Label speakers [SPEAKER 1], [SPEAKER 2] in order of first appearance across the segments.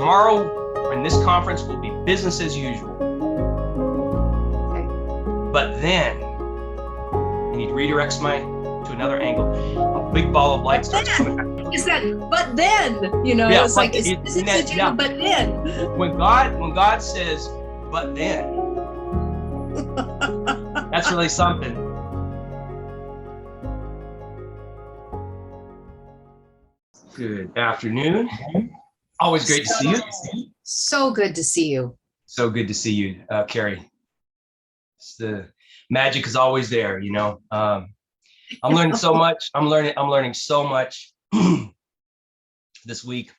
[SPEAKER 1] tomorrow in this conference will be business as usual.
[SPEAKER 2] Okay.
[SPEAKER 1] But then, and he redirects to another angle. A big ball of light starts coming back.
[SPEAKER 2] Is that, but then,
[SPEAKER 1] Yeah,
[SPEAKER 2] it's like, is business as usual, but then.
[SPEAKER 1] When God says, but then, that's really something. Good afternoon. Always great to see you.
[SPEAKER 2] So good to see you.
[SPEAKER 1] So good to see you, Carrie. The magic is always there, I'm learning so much. I'm learning so much this week.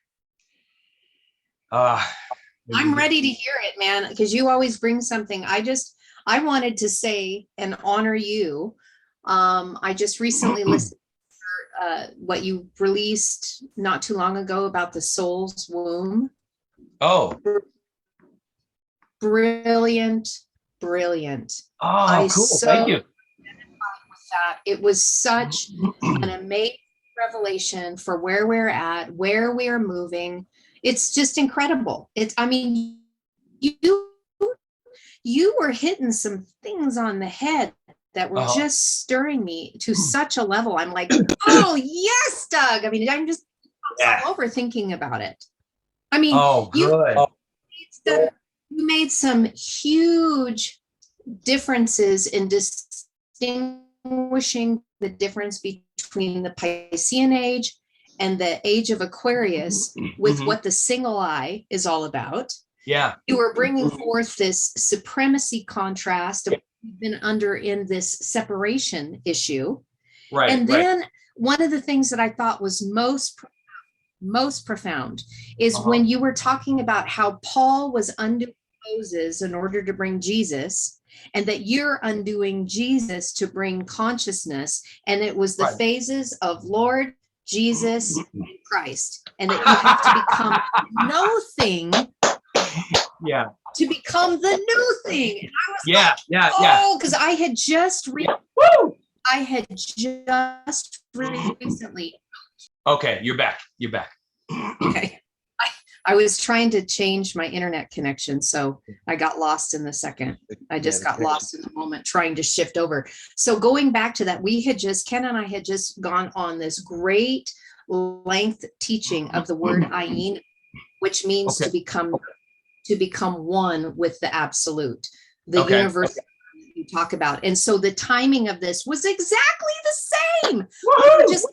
[SPEAKER 2] I'm ready to hear it, man, because you always bring something. I wanted to say and honor you. I just recently listened to what you released not too long ago about the soul's womb.
[SPEAKER 1] Oh.
[SPEAKER 2] Brilliant.
[SPEAKER 1] Oh, cool. Thank you.
[SPEAKER 2] With that. It was such an amazing revelation for where we're at, where we're moving. It's just incredible. You were hitting some things on the head that were just stirring me to such a level. I'm like, oh yes, Doug. I'm just all over thinking about it. You made some huge differences in distinguishing the difference between the Piscean age and the age of Aquarius with what the single eye is all about.
[SPEAKER 1] Yeah.
[SPEAKER 2] You were bringing forth this supremacy contrast of what we've been under in this separation issue.
[SPEAKER 1] Right.
[SPEAKER 2] And then one of the things that I thought was most profound is when you were talking about how Paul was undoing Moses in order to bring Jesus, and that you're undoing Jesus to bring consciousness. And it was the phases of Lord, Jesus, and Christ. And that you have to become no thing to become the new thing. And I was because I had just recently.
[SPEAKER 1] Okay, you're back.
[SPEAKER 2] Okay. I was trying to change my internet connection, so I got lost in the second. I just got lost in the moment trying to shift over. So going back to that, Ken and I had just gone on this great length teaching of the word ayin, which means to become one with the absolute, the universe you talk about. And so the timing of this was exactly the same. Just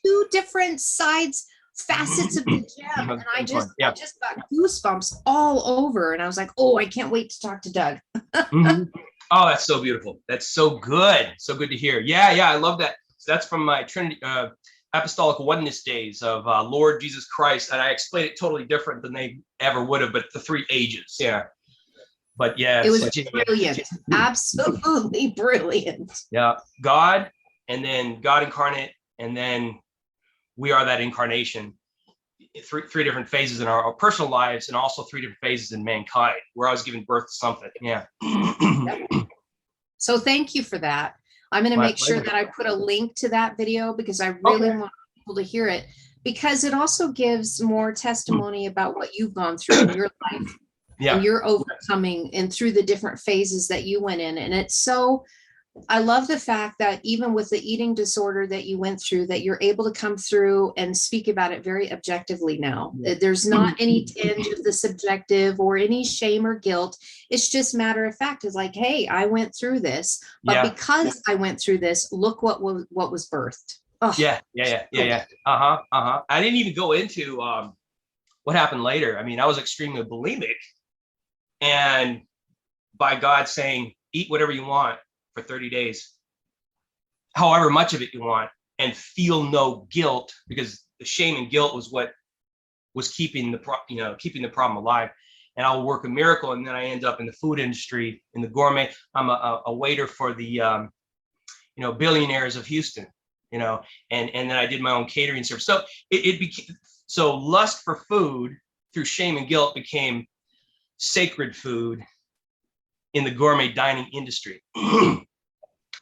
[SPEAKER 2] two different sides, facets of the gem, and I just got goosebumps all over, and I was like, oh, I can't wait to talk to Doug.
[SPEAKER 1] Oh, that's so beautiful. That's so good to hear. I love that. So that's from my Trinity apostolic oneness days of Lord Jesus Christ, and I explained it totally different than they ever would have, but the three ages. But
[SPEAKER 2] it was brilliant. Absolutely brilliant.
[SPEAKER 1] God, and then God incarnate, and then we are that incarnation. Three different phases in our personal lives, and also three different phases in mankind, where I was giving birth to something.
[SPEAKER 2] So thank you for that. I'm going to make sure that I put a link to that video, because I really want people to hear it, because it also gives more testimony about what you've gone through in your life and your overcoming, and through the different phases that you went in. And I love the fact that even with the eating disorder that you went through, that you're able to come through and speak about it very objectively now. There's not any tinge of the subjective or any shame or guilt. It's just matter of fact. It's like, hey, I went through this, but because I went through this, look what was birthed. Oh.
[SPEAKER 1] I didn't even go into what happened later. I was extremely bulimic, and by God saying, eat whatever you want for 30 days, however much of it you want, and feel no guilt, because the shame and guilt was what was keeping the problem alive. And I'll work a miracle, and then I end up in the food industry, in the gourmet. I'm a waiter for the billionaires of Houston, and then I did my own catering service. So it became, so lust for food through shame and guilt became sacred food in the gourmet dining industry.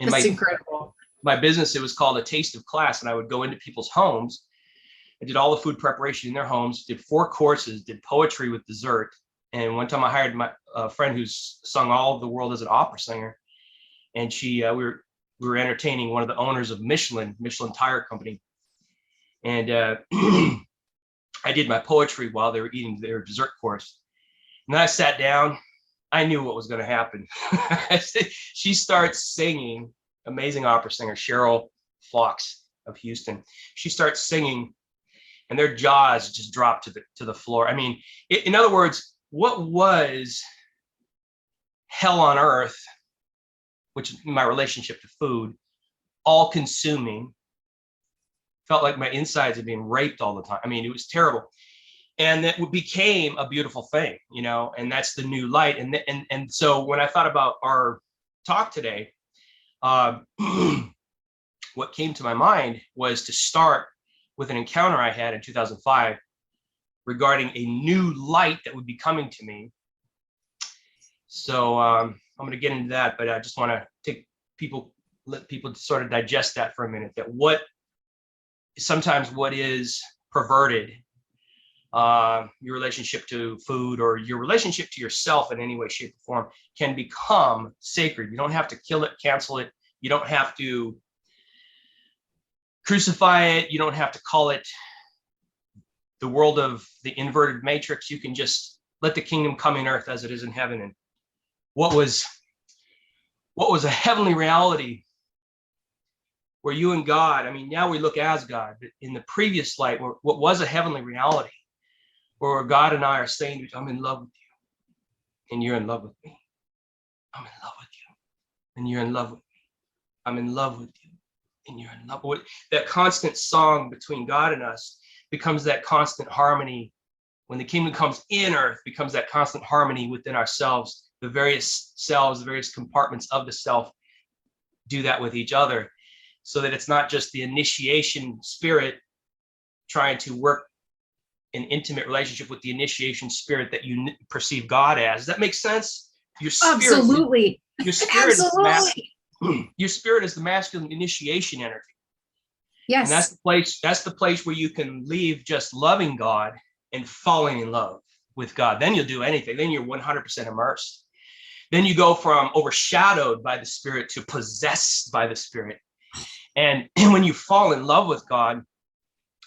[SPEAKER 2] That's incredible.
[SPEAKER 1] My business, it was called A Taste of Class, and I would go into people's homes I did all the food preparation in their homes, did 4 courses, did poetry with dessert. And one time I hired my friend who's sung all of the world as an opera singer. And we were entertaining one of the owners of Michelin Tire Company. And I did my poetry while they were eating their dessert course. And then I sat down. I knew what was going to happen. She starts singing, amazing opera singer, Cheryl Fox of Houston. She starts singing and their jaws just dropped to the floor. I mean, in other words, what was hell on earth, which is my relationship to food, all consuming, felt like my insides are being raped all the time. I mean, it was terrible. And it became a beautiful thing, you know, and that's the new light. And so when I thought about our talk today, what came to my mind was to start with an encounter I had in 2005 regarding a new light that would be coming to me. So I'm going to get into that, but I just want to let people sort of digest that for a minute, that sometimes what is perverted, your relationship to food or your relationship to yourself in any way, shape, or form can become sacred. You don't have to kill it, cancel it. You don't have to crucify it. You don't have to call it the world of the inverted matrix. You can just let the kingdom come in earth as it is in heaven. And what was a heavenly reality where you and God, I mean, now we look as God, but in the previous light, what was a heavenly reality where God and I are saying, I'm in love with you and you're in love with me. I'm in love with you and you're in love with me. I'm in love with you and you're in love with. That constant song between God and us becomes that constant harmony. When the kingdom comes in earth, becomes that constant harmony within ourselves. The various selves, the various compartments of the self do that with each other, so that it's not just the initiation spirit trying to work an intimate relationship with the initiation spirit that you perceive God as. Does that make sense? Your spirit,
[SPEAKER 2] Absolutely.
[SPEAKER 1] Your spirit
[SPEAKER 2] Absolutely.
[SPEAKER 1] your spirit is the masculine initiation energy.
[SPEAKER 2] Yes.
[SPEAKER 1] And that's the place where you can leave just loving God and falling in love with God. Then you'll do anything. Then you're 100% immersed. Then you go from overshadowed by the Spirit to possessed by the Spirit. And when you fall in love with God,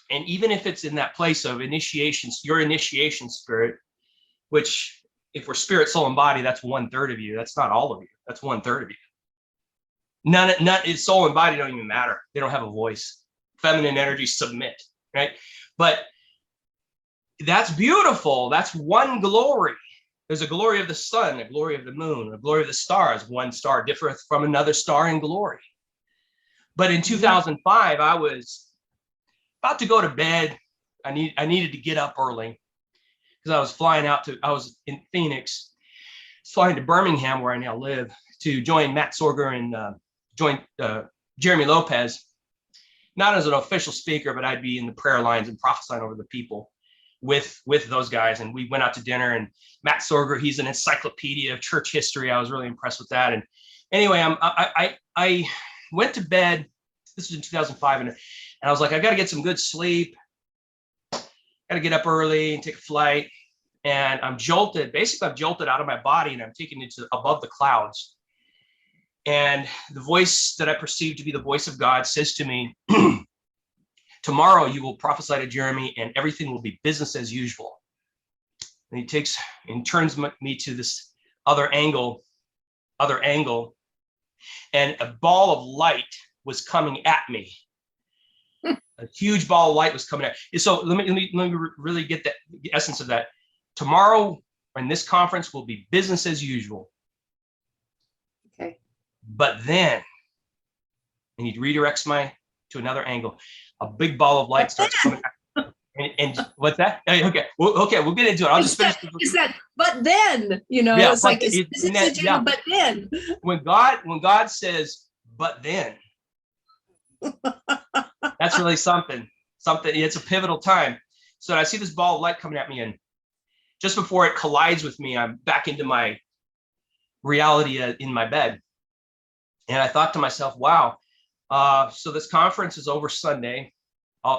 [SPEAKER 1] and even if it's in that place of initiation, your initiation spirit, which if we're spirit, soul, and body, that's 1/3 of you. That's not all of you. That's 1/3 of you. None, soul and body don't even matter. They don't have a voice. Feminine energy submit, right? But that's beautiful. That's one glory. There's a glory of the sun, a glory of the moon, a glory of the stars. One star differeth from another star in glory. But in 2005, I was about to go to bed. I needed to get up early because I was in Phoenix, flying to Birmingham, where I now live, to join Matt Sorger and join Jeremy Lopez, not as an official speaker, but I'd be in the prayer lines and prophesying over the people with those guys. And we went out to dinner, and Matt Sorger, he's an encyclopedia of church history. I was really impressed with that. And anyway, I went to bed. This was in 2005, and I was like, I got to get some good sleep. Got to get up early and take a flight. And I'm jolted. Basically, I'm jolted out of my body, and I'm taken into above the clouds. And the voice that I perceive to be the voice of God says to me, tomorrow you will prophesy to Jeremy and everything will be business as usual. And he takes and turns me to this other angle, and a ball of light was coming at me. A huge ball of light was coming at me. So let me really get the essence of that. Tomorrow in this conference will be business as usual.
[SPEAKER 2] Okay.
[SPEAKER 1] But then, and he redirects to another angle, a big ball of light starts coming at me. And what's that? Okay, we'll get into it. I'll just finish.
[SPEAKER 2] But then, yeah, it's like, but then.
[SPEAKER 1] When God says, but then, that's really something. It's a pivotal time. So I see this ball of light coming at me, and just before it collides with me, I'm back into my reality in my bed. And I thought to myself, wow, so this conference is over Sunday.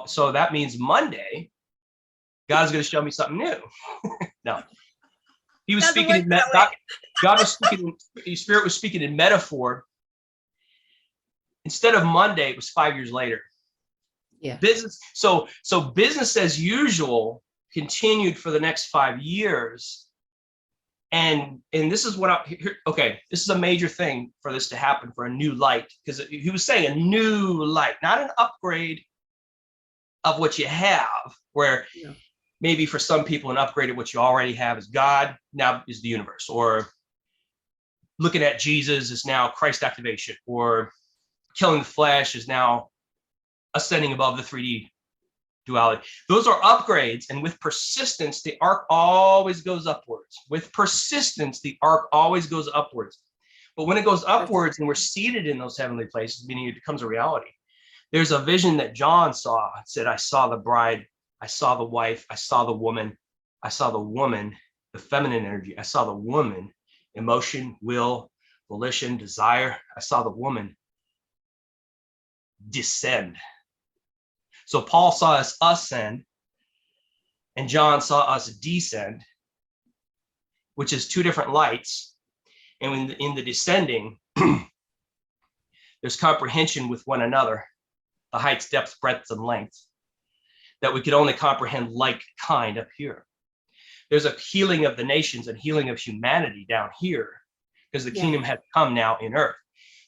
[SPEAKER 1] So that means Monday, God's going to show me something new. No, he was speaking in God was speaking. The Spirit was speaking in metaphor. Instead of Monday, it was 5 years later.
[SPEAKER 2] Yeah.
[SPEAKER 1] Business. So business as usual continued for the next 5 years. And this is what okay, this is a major thing for this to happen, for a new light, because he was saying a new light, not an upgrade of what you have, where maybe for some people an upgrade of what you already have is God, now is the universe, or looking at Jesus is now Christ activation, or killing the flesh is now ascending above the 3D duality. Those are upgrades, and with persistence, the arc always goes upwards. With persistence, the arc always goes upwards. But when it goes upwards and we're seated in those heavenly places, meaning it becomes a reality, there's a vision that John saw. It said, I saw the bride, I saw the wife, I saw the woman, the feminine energy, I saw the woman, emotion, will, volition, desire. I saw the woman descend. So Paul saw us ascend, and John saw us descend, which is two different lights. And in the descending, there's comprehension with one another, the heights, depth, breadth, and length, that we could only comprehend like kind up here. There's a healing of the nations and healing of humanity down here, because the kingdom has come now in earth.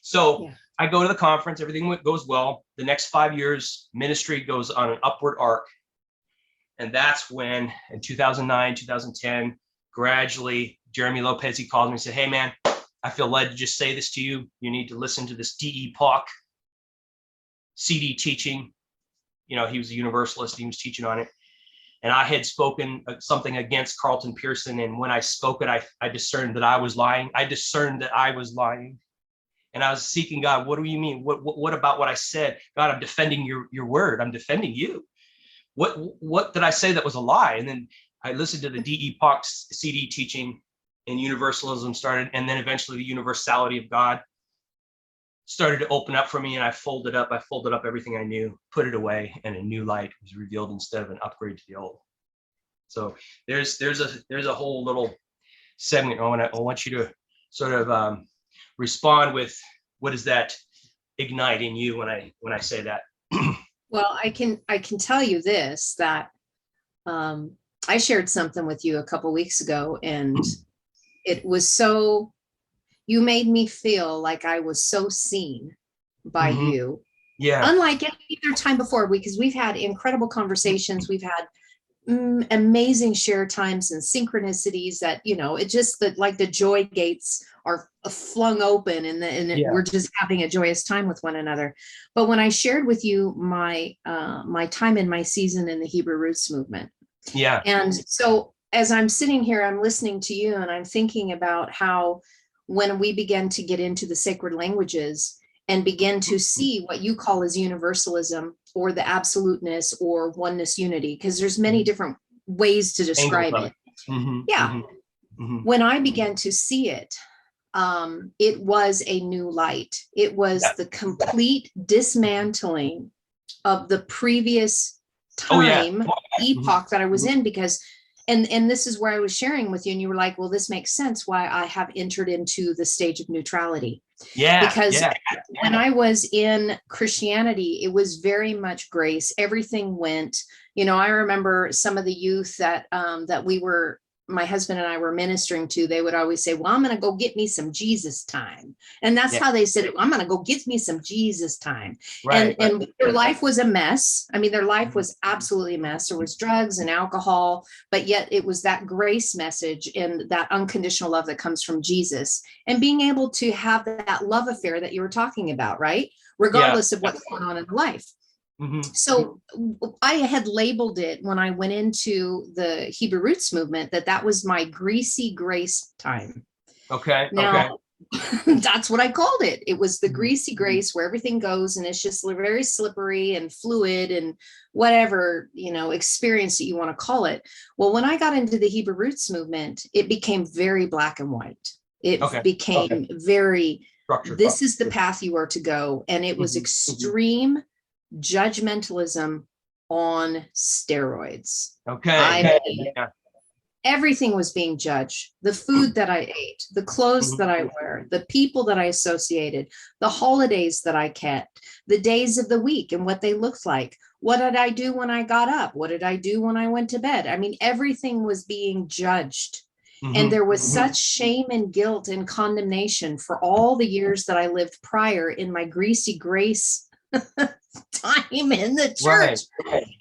[SPEAKER 1] So I go to the conference, everything goes well. The next 5 years, ministry goes on an upward arc. And that's when, in 2009, 2010, gradually, Jeremy Lopez, he called me and said, hey, man, I feel led to just say this to you. You need to listen to this DEPOC CD teaching. You know, he was a universalist. He was teaching on it. And I had spoken something against Carlton Pearson. And when I spoke it, I discerned that I was lying. And I was seeking God. What do you mean? What about what I said? God, I'm defending your word. I'm defending you. What did I say that was a lie? And then I listened to the DEPOC CD teaching, and universalism started. And then eventually the universality of God started to open up for me. And I folded up everything I knew, put it away, and a new light was revealed instead of an upgrade to the old. So there's a whole little segment. I want you to sort of respond with, what does that ignite in you when I say that?
[SPEAKER 2] Well, I can tell you this, that I shared something with you a couple weeks ago, and it was so, you made me feel like I was so seen by you.
[SPEAKER 1] Yeah.
[SPEAKER 2] Unlike any other time before, because we've had incredible conversations. We've had amazing share times and synchronicities that, you know, it just that, like, the joy gates are flung open, and we're just having a joyous time with one another. But when I shared with you my time in my season in the Hebrew Roots movement, and so as I'm sitting here, I'm listening to you, and I'm thinking about how when we begin to get into the sacred languages and begin to see what you call as universalism, or the absoluteness, or oneness unity, because there's many different ways to describe it. When I began to see it, it was a new light. It was the complete dismantling of the previous time epoch that I was in, because and this is where I was sharing with you, and you were like, well, this makes sense why I have entered into the stage of neutrality. Because when I was in Christianity, it was very much grace. Everything went, you know, I remember some of the youth that my husband and I were ministering to, they would always say, well, I'm going to go get me some Jesus time. And that's how they said it. I'm going to go get me some Jesus time. And their life was a mess. I mean, their life was absolutely a mess. There was drugs and alcohol, but yet it was that grace message and that unconditional love that comes from Jesus, and being able to have that love affair that you were talking about, right? Regardless of what's going on in life. So I had labeled it, when I went into the Hebrew Roots movement, that was my greasy grace time. Now, that's what I called it. It was the greasy grace, where everything goes and it's just very slippery and fluid and whatever, you know, experience that you want to call it. Well, when I got into the Hebrew Roots movement, it became very black and white. It became very, this is the path you are to go. And it was extreme judgmentalism on steroids.
[SPEAKER 1] Okay.
[SPEAKER 2] I mean,
[SPEAKER 1] Yeah.
[SPEAKER 2] everything was being judged. The food that I ate, the clothes that I wear, the people that I associated, the holidays that I kept, the days of the week and what they looked like. What did I do when I got up? What did I do when I went to bed? I mean, everything was being judged. And there was such shame and guilt and condemnation for all the years that I lived prior in my greasy grace time in the church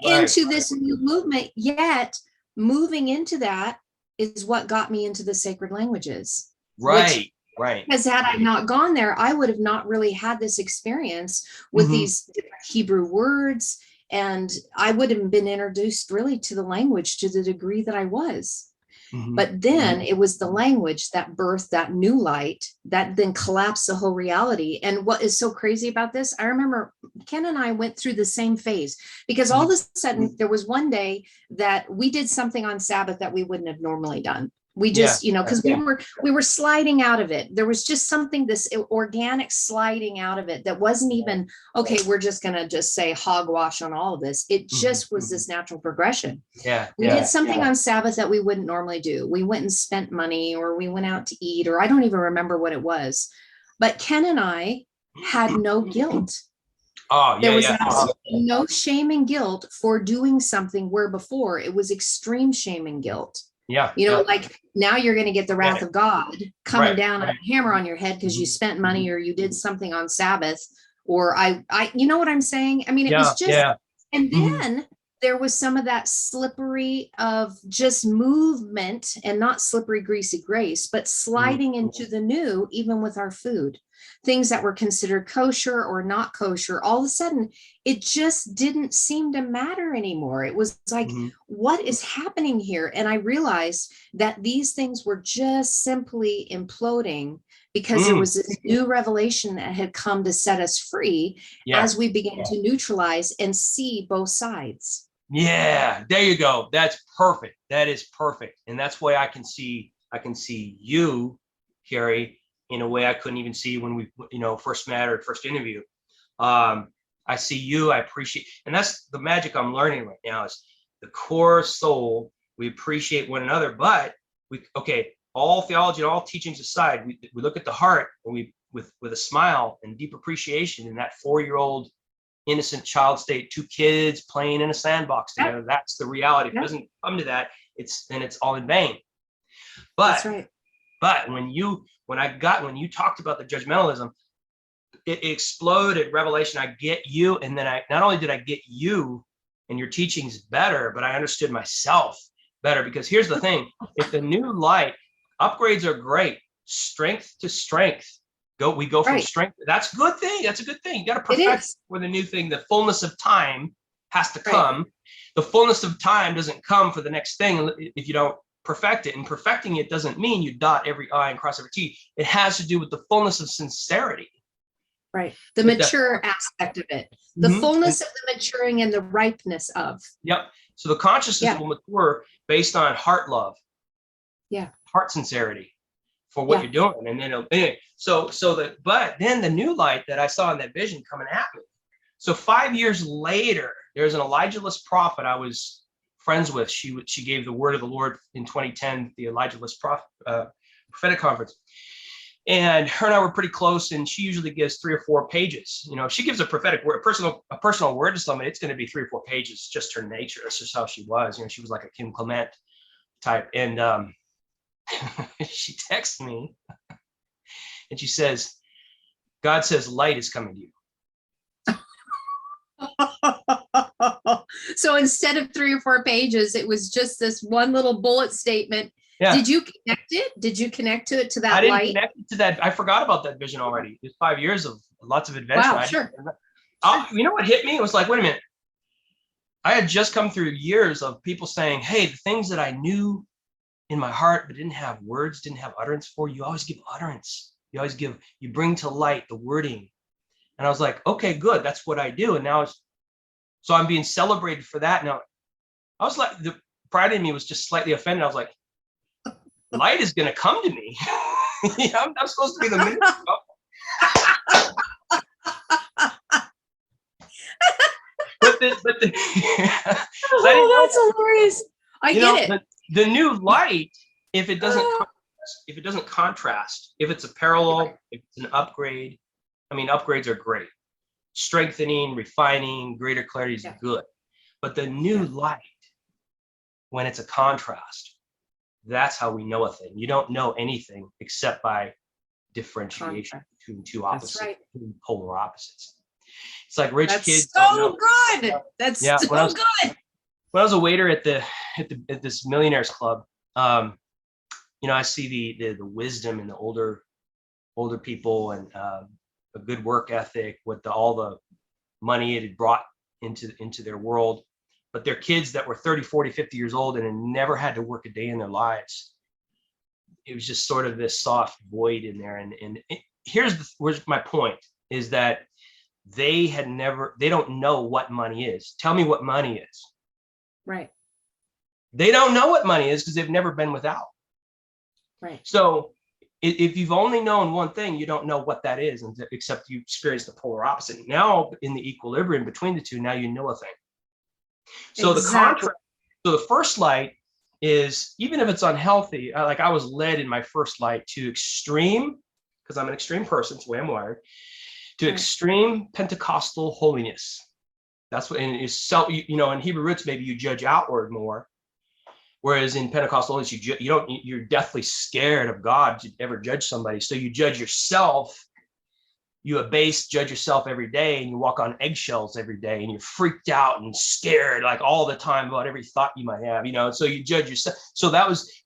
[SPEAKER 2] into this new movement. Yet moving into that is what got me into the sacred languages.
[SPEAKER 1] Right.
[SPEAKER 2] Because had I not gone there, I would have not really had this experience with these Hebrew words. And I would have been introduced really to the language to the degree that I was. But then it was the language that birthed that new light that then collapsed the whole reality. And what is so crazy about this, I remember Ken and I went through the same phase, because all of a sudden there was one day that we did something on Sabbath that we wouldn't have normally done. We just, because we were sliding out of it. There was just something, this organic sliding out of it that wasn't even, okay, we're just going to just say hogwash on all of this. It just was this natural progression. We did something on Sabbath that we wouldn't normally do. We went and spent money, or we went out to eat, or I don't even remember what it was. But Ken and I had no guilt. There was absolutely no shame and guilt for doing something where before it was extreme shame and guilt. Like now you're going to get the wrath of God coming down and a hammer on your head because you spent money or you did something on Sabbath, or I, you know what I'm saying? I mean, it was just, and then there was some of that slippery of just movement, and not slippery, greasy grace, but sliding into the new, even with our food, things that were considered kosher or not kosher. All of a sudden, it just didn't seem to matter anymore. It was like, what is happening here? And I realized that these things were just simply imploding because there was this new revelation that had come to set us free as we began to neutralize and see both sides.
[SPEAKER 1] Yeah, there you go. That's perfect. That is perfect. And that's why I can see you, Carrie, in a way I couldn't even see when we, first met or first interview. I see you, I appreciate, and that's the magic I'm learning right now is the core soul. We appreciate one another, but all theology and all teachings aside, we look at the heart, and we, with a smile and deep appreciation in that 4-year-old innocent child state, 2 kids playing in a sandbox together. That's the reality. If it doesn't come to that, it's all in vain. But
[SPEAKER 2] that's right.
[SPEAKER 1] But when you talked about the judgmentalism, it exploded revelation. I get you, and then not only did I get you and your teachings better, but I understood myself better. Because here's the thing: if the new light, upgrades are great, strength to strength. We go from strength. That's a good thing. That's a good thing. You got to perfect for the new thing. The fullness of time has to come. The fullness of time doesn't come for the next thing if you don't perfect it. And perfecting it doesn't mean you dot every I and cross every T. It has to do with the fullness of sincerity.
[SPEAKER 2] Right. The mature aspect of it. The fullness of the maturing and the ripeness of. Yep.
[SPEAKER 1] So the consciousness will mature based on heart love.
[SPEAKER 2] Yeah.
[SPEAKER 1] Heart sincerity for what you're doing. And then but then the new light that I saw in that vision coming at me. So 5 years later, there's an Elijah-less prophet I was friends with. She gave the word of the Lord in 2010, the Elijah-less prophetic conference. And her and I were pretty close, and she usually gives 3 or 4 pages. If she gives a prophetic word, a personal word to somebody, it's going to be 3 or 4 pages, just her nature. That's just how she was. She was like a Kim Clement type. And she texts me and she says, God says light is coming to you.
[SPEAKER 2] So instead of 3 or 4 pages, it was just this one little bullet statement.
[SPEAKER 1] Yeah.
[SPEAKER 2] Did you connect it? Did you connect to it, to that
[SPEAKER 1] I didn't
[SPEAKER 2] light?
[SPEAKER 1] connect it to that. I forgot about that vision already. It's 5 years of lots of adventure.
[SPEAKER 2] Wow, sure.
[SPEAKER 1] You know what hit me? It was like, wait a minute. I had just come through years of people saying, hey, the things that I knew in my heart but didn't have words, didn't have utterance for, you always give utterance. You bring to light the wording. And I was like, okay, good. That's what I do. And now so I'm being celebrated for that. Now, I was like, the pride in me was just slightly offended. I was like, light is going to come to me. I'm supposed to be the minister. 'cause I didn't know
[SPEAKER 2] that's hilarious. I get it.
[SPEAKER 1] the new light, if it doesn't contrast, if it's a parallel, if it's an upgrade, I mean, upgrades are great. Strengthening, refining, greater clarity is good. But the new light, when it's a contrast, that's how we know a thing. You don't know anything except by differentiation between two opposites, between polar opposites. It's like rich kids.
[SPEAKER 2] So good. That's so good.
[SPEAKER 1] When I was a waiter at this millionaires club, I see the wisdom in the older people, and a good work ethic with all the money it had brought into their world. But they're kids that were 30, 40, 50 years old and had never had to work a day in their lives. It was just sort of this soft void in there. And where's my point is that they don't know what money is. Tell me what money is.
[SPEAKER 2] Right.
[SPEAKER 1] They don't know what money is because they've never been without.
[SPEAKER 2] Right.
[SPEAKER 1] So if you've only known one thing, you don't know what that is, except you experience the polar opposite. Now, in the equilibrium between the two, now you know a thing. So the contrast. So the first light is, even if it's unhealthy, like I was led in my first light to extreme, because I'm an extreme person, it's the way I'm wired, to extreme Pentecostal holiness. That's what, and it's in Hebrew roots, maybe you judge outward more. Whereas in Pentecostal holiness, you're deathly scared of God to ever judge somebody. So you judge yourself, you judge yourself every day, and you walk on eggshells every day, and you're freaked out and scared like all the time about every thought you might have, so you judge yourself. So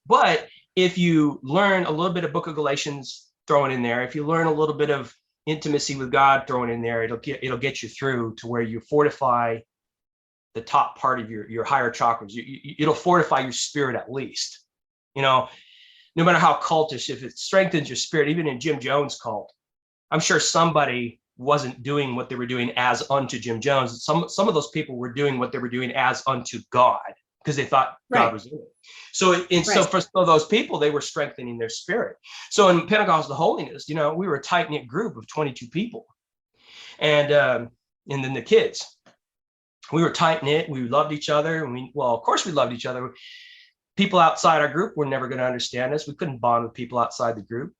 [SPEAKER 1] but if you learn a little bit of Book of Galatians, throw it in there. If you learn a little bit of intimacy with God, throw it in there. It'll get you through to where you fortify the top part of your higher chakras. It'll fortify your spirit at least. No matter how cultish, if it strengthens your spirit, even in Jim Jones' cult, I'm sure somebody wasn't doing what they were doing as unto Jim Jones. Some of those people were doing what they were doing as unto God because they thought God was in it. So so for those people, they were strengthening their spirit. So in Pentecostal holiness, we were a tight knit group of 22 people, and then the kids. We were tight knit. We loved each other, and of course, we loved each other. People outside our group were never going to understand us. We couldn't bond with people outside the group.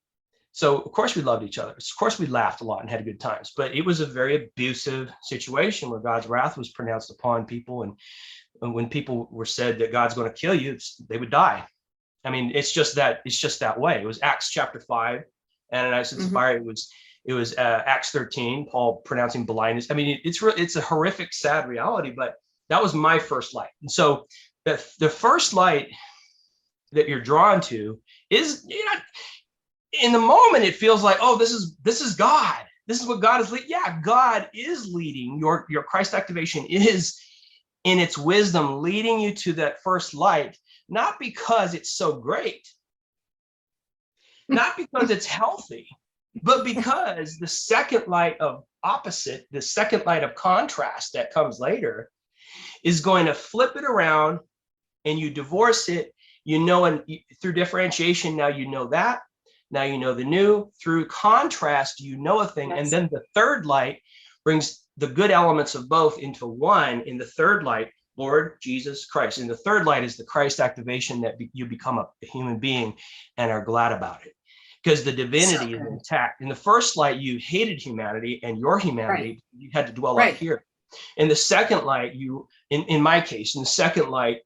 [SPEAKER 1] So of course we loved each other. Of course we laughed a lot and had good times, but it was a very abusive situation where God's wrath was pronounced upon people. And when people were said that God's going to kill you, they would die. I mean, it's just that way. It was Acts chapter 5, Ananias and Sapphira. It was Acts 13, Paul pronouncing blindness. I mean, it's a horrific, sad reality, but that was my first light. And so the first light that you're drawn to is, in the moment, it feels like, oh, this is God. This is what God is leading. Yeah, God is leading. Your Christ activation is, in its wisdom, leading you to that first light, not because it's so great, not because it's healthy, but because the second light of opposite, the second light of contrast that comes later, is going to flip it around, and you divorce it, and through differentiation, now you know that. Now you know the new. Through contrast, a thing. And then the third light brings the good elements of both into one. In the third light, Lord Jesus Christ. In the third light is the Christ activation that you become a human being and are glad about it, because the divinity is intact. In the first light, you hated humanity and your humanity. You had to dwell up here. In the second light, in my case, in the second light,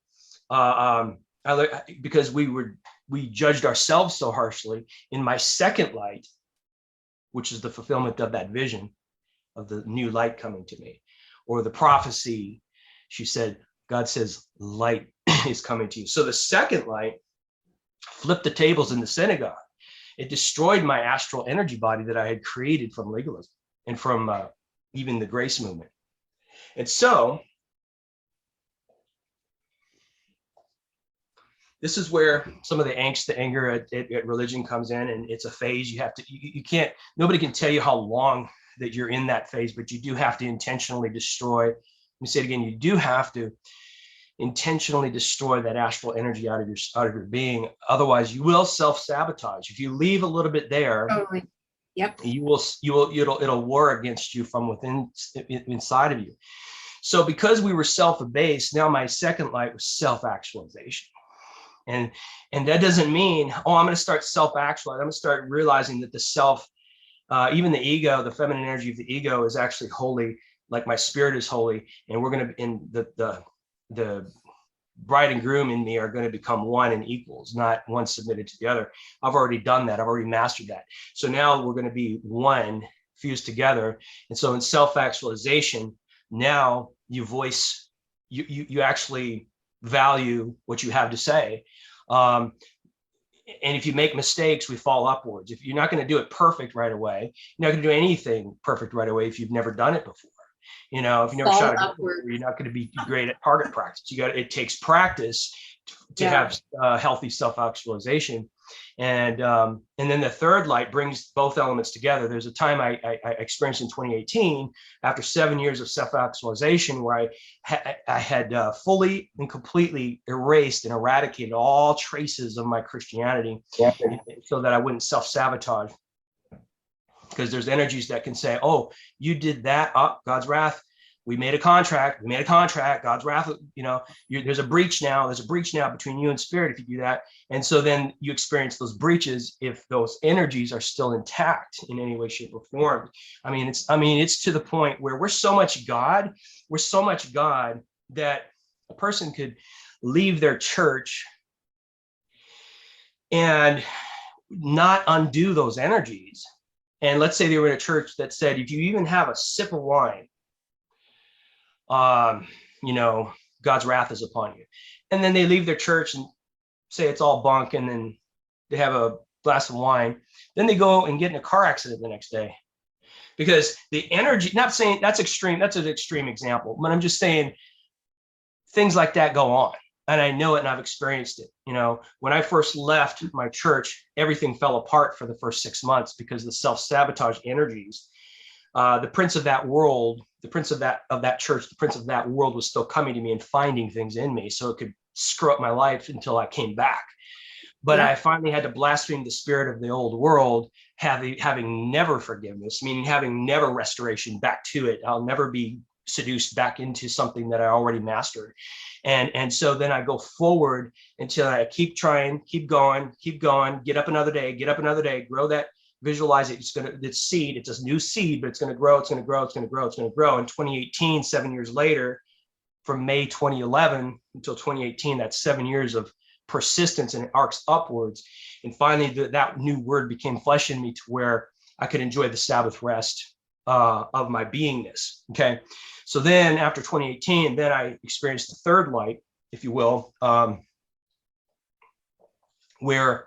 [SPEAKER 1] because we judged ourselves so harshly. In my second light, which is the fulfillment of that vision of the new light coming to me, or the prophecy, God says, light is coming to you. So the second light flipped the tables in the synagogue. It destroyed my astral energy body that I had created from legalism and from even the grace movement. And so this is where some of the angst, the anger at religion comes in, and it's a phase. Nobody can tell you how long that you're in that phase, but you do have to intentionally destroy. Let me say it again. You do have to intentionally destroy that astral energy out of your being. Otherwise, you will self-sabotage. If you leave a little bit there, it'll war against you from within, inside of you. So because we were self-abased, now my second light was self-actualization. And that doesn't mean, oh, I'm going to start self-actualizing. I'm going to start realizing that the self, even the ego, the feminine energy of the ego is actually holy, like my spirit is holy. And we're going to, in the bride and groom in me are going to become one and equals, not one submitted to the other. I've already done that. I've already mastered that. So now we're going to be one fused together. And so in self-actualization, now you voice, you actually value what you have to say. And if you make mistakes, we fall upwards. If you're not going to do it perfect right away, you're not going to do anything perfect right away if you've never done it before. You know, if you never shot a gun before, you're not going to be great at target practice. It takes practice to have healthy self-actualization. And then the third light brings both elements together. There's a time I experienced in 2018 after 7 years of self-actualization where I had fully and completely erased and eradicated all traces of my Christianity so that I wouldn't self-sabotage. Because there's energies that can say, oh, you did that, oh, God's wrath. We made a contract, God's wrath, you know, there's a breach now between you and spirit if you do that. And so then you experience those breaches if those energies are still intact in any way, shape, or form. I mean, it's to the point where we're so much God that a person could leave their church and not undo those energies. And let's say they were in a church that said, if you even have a sip of wine, you know, God's wrath is upon you. And then they leave their church and say it's all bunk, and then they have a glass of wine. Then they go and get in a car accident the next day. Because the energy, not saying that's extreme, that's an extreme example, but I'm just saying things like that go on. And I know it and I've experienced it. You know, when I first left my church, everything fell apart for the first 6 months because the self-sabotage energies, the prince of that world, the prince of that church, the prince of that world was still coming to me and finding things in me so it could screw up my life until I came back. But I finally had to blaspheme the spirit of the old world, having never forgiveness, meaning having never restoration back to it. I'll never be seduced back into something that I already mastered. And so then I go forward until I keep trying, keep going, get up another day, grow that, visualize it. It's seed, it's a new seed, but it's going to grow. In 2018, 7 years later, from May 2011 until 2018, that's 7 years of persistence, and it arcs upwards. And finally, that new word became flesh in me to where I could enjoy the Sabbath rest of my beingness. Okay. So then after 2018, then I experienced the third light, if you will, where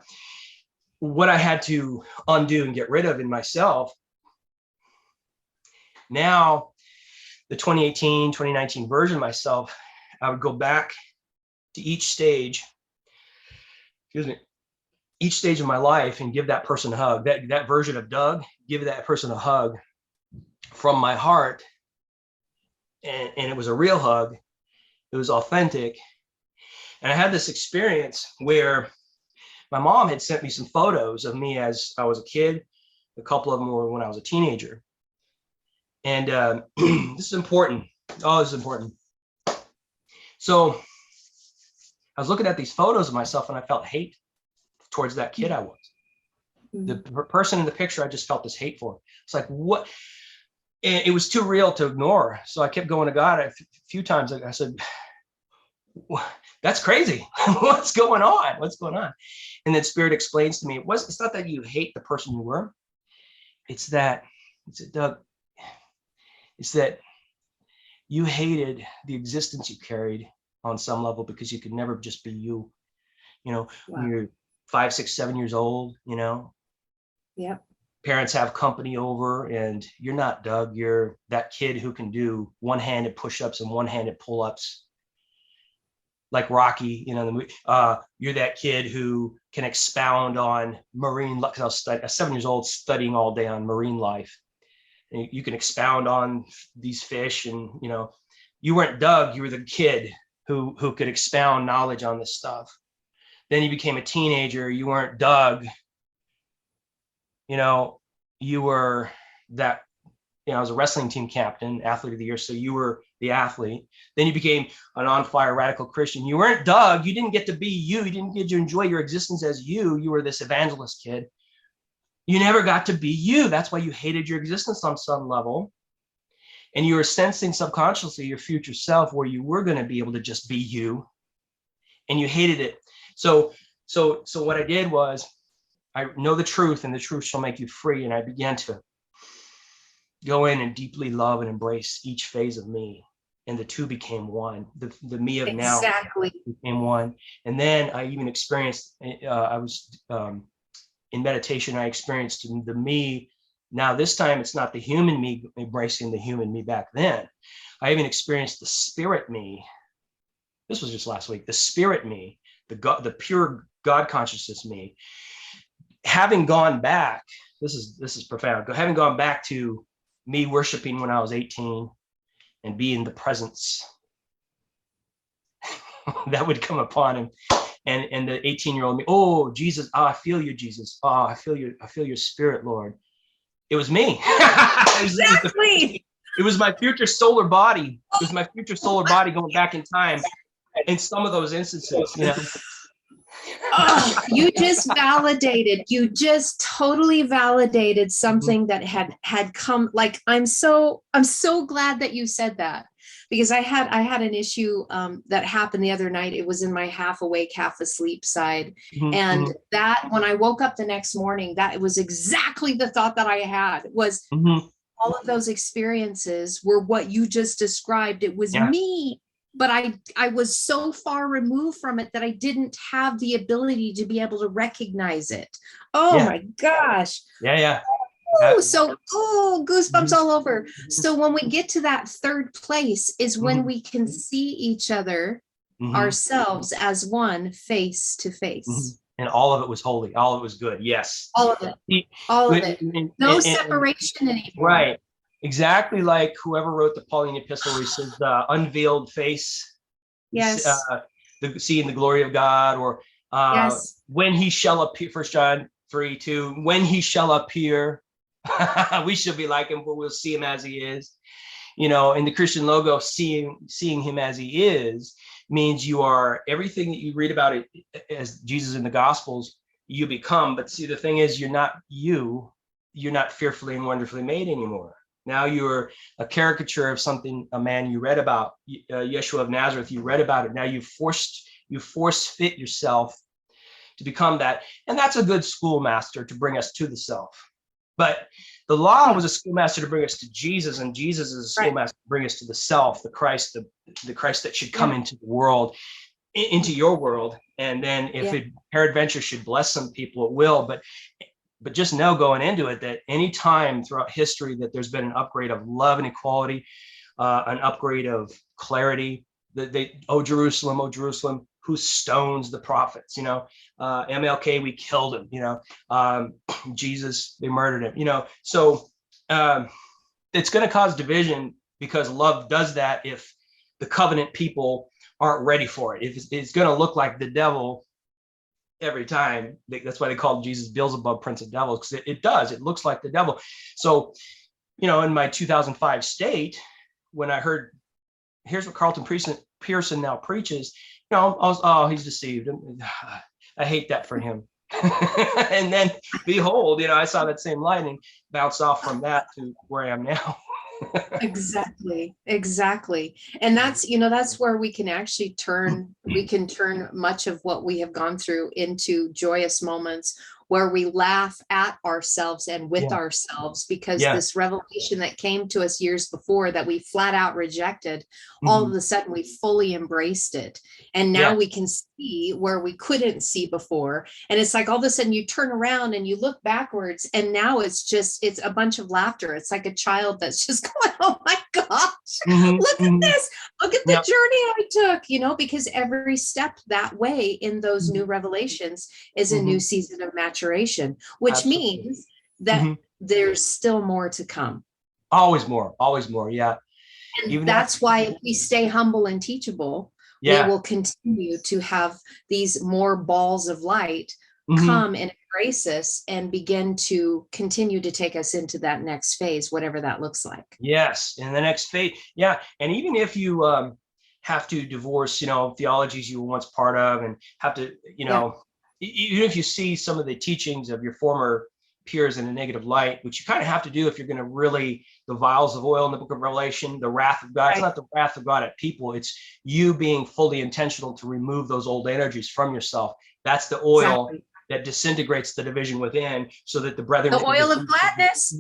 [SPEAKER 1] what I had to undo and get rid of in myself. Now, the 2018, 2019 version of myself, I would go back to each stage of my life and give that person a hug. That version of Doug, give that person a hug from my heart. And it was a real hug. It was authentic. And I had this experience where my mom had sent me some photos of me as I was a kid. A couple of them were when I was a teenager. And this is important. Oh, this is important. So I was looking at these photos of myself and I felt hate towards that kid I was. The person in the picture, I just felt this hate for. It's like, what? And it was too real to ignore. So I kept going to God a few times. I said, that's crazy. What's going on? And then Spirit explains to me, it's not that you hate the person you were. It's that you hated the existence you carried on some level because you could never just be you. You know, wow. When you're 5, 6, 7 years old, you know.
[SPEAKER 2] Yep.
[SPEAKER 1] Parents have company over and you're not Doug, you're that kid who can do one-handed push-ups and one-handed pull-ups like Rocky, you know, the movie. You're that kid who can expound on marine life. I was 7 years old studying all day on marine life. And you can expound on these fish and, you know, you weren't Doug, you were the kid who could expound knowledge on this stuff. Then you became a teenager, you weren't Doug. You know, you were that, you know, I was a wrestling team captain, athlete of the year. So you were the athlete. Then you became an on fire radical Christian. You weren't Doug. You didn't get to be you. You didn't get to enjoy your existence as you. You were this evangelist kid. You never got to be you. That's why you hated your existence on some level. And you were sensing subconsciously your future self, where you were going to be able to just be you, and you hated it. So what I did was, I know the truth, and the truth shall make you free. And I began to go in and deeply love and embrace each phase of me. And the two became one. The me of now became one. And then I even experienced, I was in meditation, I experienced the me. Now this time it's not the human me embracing the human me back then. I even experienced the spirit me. This was just last week. The spirit me, the pure God consciousness me. Having gone back, this is profound. Having gone back to me worshiping when I was 18 and be in the presence that would come upon him. And the 18-year-old me, oh, Jesus, I feel you, Jesus. Oh, I feel your spirit, Lord. It was me.
[SPEAKER 2] Exactly.
[SPEAKER 1] It was my future solar body. It was my future solar body going back in time in some of those instances, you know.
[SPEAKER 2] Oh, you just totally validated something that had come. Like, I'm so glad that you said that, because I had an issue that happened the other night. It was in my half awake, half asleep side. And that, when I woke up the next morning, that it was exactly the thought that I had was all of those experiences were what you just described. It was me. But I was so far removed from it that I didn't have the ability to be able to recognize it. Oh my gosh.
[SPEAKER 1] Yeah.
[SPEAKER 2] Goosebumps all over. So when we get to that third place is when we can see each other, ourselves, as one, face to face.
[SPEAKER 1] And all of it was holy. All of it was good. Yes.
[SPEAKER 2] All of it. All of it. No separation anymore.
[SPEAKER 1] Right. Exactly, like whoever wrote the Pauline epistle, where he says the unveiled face, seeing the glory of God, or when he shall appear, 1 John 3:2, when he shall appear, we shall be like him, but we'll see him as he is. You know, in the Christian logo, seeing him as he is means you are everything that you read about it as Jesus in the Gospels, you become. But see, the thing is, you're not you. You're not fearfully and wonderfully made anymore. Now you're a caricature of something, a man you read about, Yeshua of Nazareth, you read about it. Now you force fit yourself to become that. And that's a good schoolmaster to bring us to the self. But the law was a schoolmaster to bring us to Jesus, and Jesus is a schoolmaster to bring us to the self, the Christ, the Christ that should come into the world, into your world. And then if it peradventure should bless some people, it will. But just know going into it that any time throughout history that there's been an upgrade of love and equality, an upgrade of clarity, oh Jerusalem, who stones the prophets, you know, MLK, we killed him, you know, Jesus, they murdered him, you know. So it's going to cause division, because love does that if the covenant people aren't ready for it. If it's going to look like the devil every time. That's why they call Jesus Beelzebub, Prince of Devils, because it does. It looks like the devil. So, you know, in my 2005 state, when I heard, here's what Carlton Pearson now preaches, you know, I was, oh, he's deceived. I hate that for him. And then behold, you know, I saw that same light and bounced off from that to where I am now.
[SPEAKER 2] Exactly. And that's, you know, that's where we can actually turn much of what we have gone through into joyous moments where we laugh at ourselves and with ourselves, because this revelation that came to us years before that we flat out rejected, all of a sudden we fully embraced it. And now we can see where we couldn't see before. And it's like all of a sudden you turn around and you look backwards, and now it's a bunch of laughter. It's like a child that's just going, oh my gosh, look at this. Look at the journey I took, you know, because every step that way in those new revelations is a new season of maturation, which means that there's still more to come.
[SPEAKER 1] Always more. Yeah.
[SPEAKER 2] And even that's why if we stay humble and teachable, we will continue to have these more balls of light come and embrace us and begin to continue to take us into that next phase, whatever that looks like.
[SPEAKER 1] Yes, in the next phase. Yeah, and even if you have to divorce, theologies you were once part of, and have to, even if you see some of the teachings of your former peers in a negative light, which you kind of have to do if you're going to really, the vials of oil in the book of Revelation, the wrath of God. It's not the wrath of God at people. It's you being fully intentional to remove those old energies from yourself. That's the oil that disintegrates the division within, so that the brethren,
[SPEAKER 2] the oil of gladness.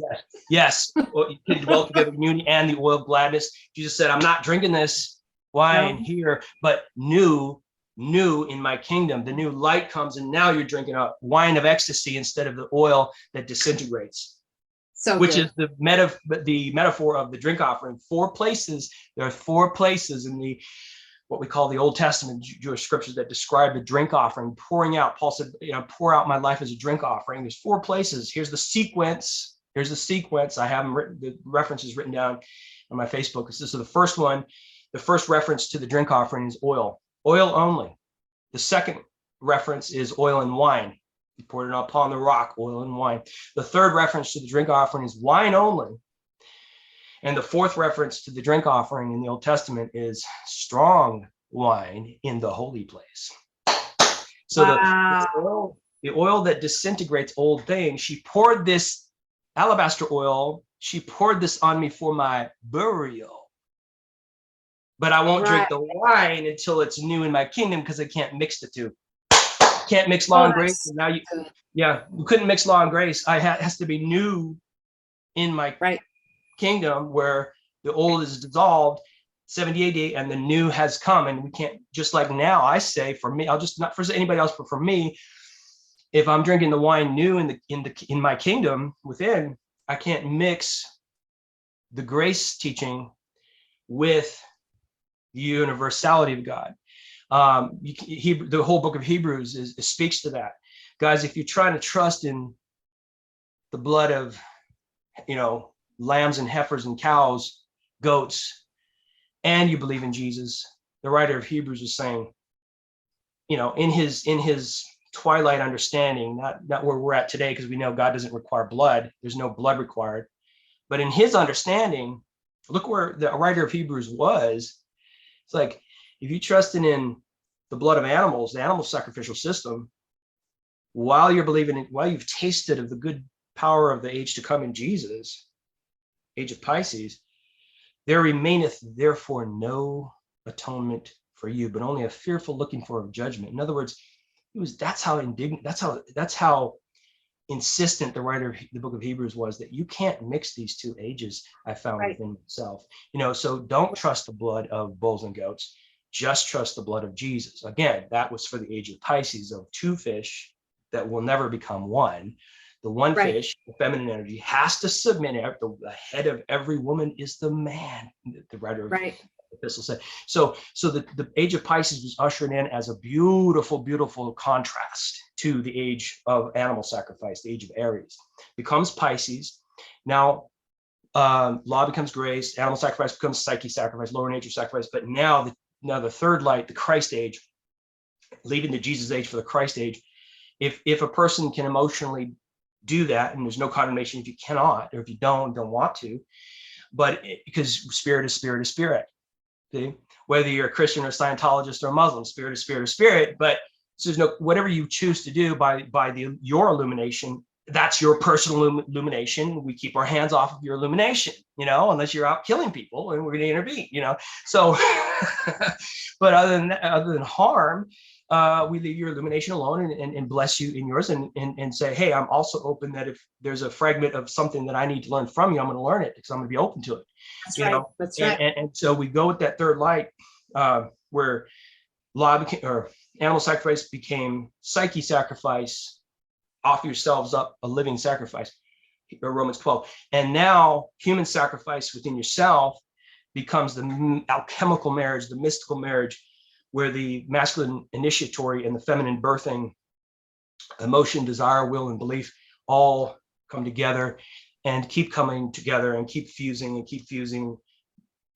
[SPEAKER 1] Yes, you can dwell together in unity and the oil of gladness. Jesus said, I'm not drinking this wine here, but new in my kingdom. The new light comes, and now you're drinking a wine of ecstasy instead of the oil that disintegrates. So which is the metaphor of the drink offering. There are 4 places in the what we call the Old Testament Jewish scriptures that describe the drink offering, pouring out. Paul said, pour out my life as a drink offering. There's 4 places. Here's the sequence. I have them written, the references written down on my Facebook. So the first one, the first reference to the drink offering is oil only. The second reference is oil and wine. He poured it upon the rock, oil and wine. The third reference to the drink offering is wine only. And the fourth reference to the drink offering in the Old Testament is strong wine in the holy place. So the oil that disintegrates old things, she poured this alabaster oil, she poured this on me for my burial. But I won't drink the wine until it's new in my kingdom, because I can't mix the two. Can't mix law and grace. And now you couldn't mix law and grace. It has to be new in my kingdom, where the old is dissolved 70 AD and the new has come. And we can't, just like now, I say, for me, I'll just, not for anybody else, but for me, if I'm drinking the wine new in my kingdom within, I can't mix the grace teaching with the universality of God. The whole book of Hebrews speaks to that. Guys, if you're trying to trust in the blood of, lambs and heifers and cows, goats, and you believe in Jesus, the writer of Hebrews is saying, in his twilight understanding, not where we're at today, because we know God doesn't require blood. There's no blood required. But in his understanding, look where the writer of Hebrews was. It's like, if you trusting in the blood of animals, the animal sacrificial system, while you're believing in, while you've tasted of the good power of the age to come in Jesus, age of Pisces, there remaineth therefore no atonement for you, but only a fearful looking for of judgment. In other words, that's how indignant, that's how insistent the writer of the book of Hebrews was, that you can't mix these two ages. I found within myself, so don't trust the blood of bulls and goats, just trust the blood of Jesus. Again, that was for the age of Pisces, of 2 fish that will never become one. The one fish, the feminine energy, has to submit. The head of every woman is the man, the writer of the epistle said. So the age of Pisces was ushered in as a beautiful, beautiful contrast to the age of animal sacrifice, the age of Aries. Becomes Pisces. Now, law becomes grace, animal sacrifice becomes psyche sacrifice, lower nature sacrifice. But now the third light, the Christ age, leading to Jesus age for the Christ age. If a person can emotionally do that, and there's no condemnation if you cannot, or if you don't want to, but because spirit is spirit is spirit. See? Whether you're a Christian or a Scientologist or a Muslim, spirit is spirit is spirit. But so there's no, whatever you choose to do by your illumination, that's your personal illumination. We keep our hands off of your illumination, unless you're out killing people, and we're going to intervene, So, but other than harm, we leave your illumination alone and bless you in yours, and say, hey, I'm also open that if there's a fragment of something that I need to learn from you, I'm going to learn it, because I'm going to be open to it. That's right. That's right. And so we go with that third light, where law became, or animal sacrifice became psyche sacrifice. Offer yourselves up a living sacrifice, Romans 12. And now human sacrifice within yourself becomes the alchemical marriage, the mystical marriage, where the masculine initiatory and the feminine birthing, emotion, desire, will, and belief all come together and keep coming together and keep fusing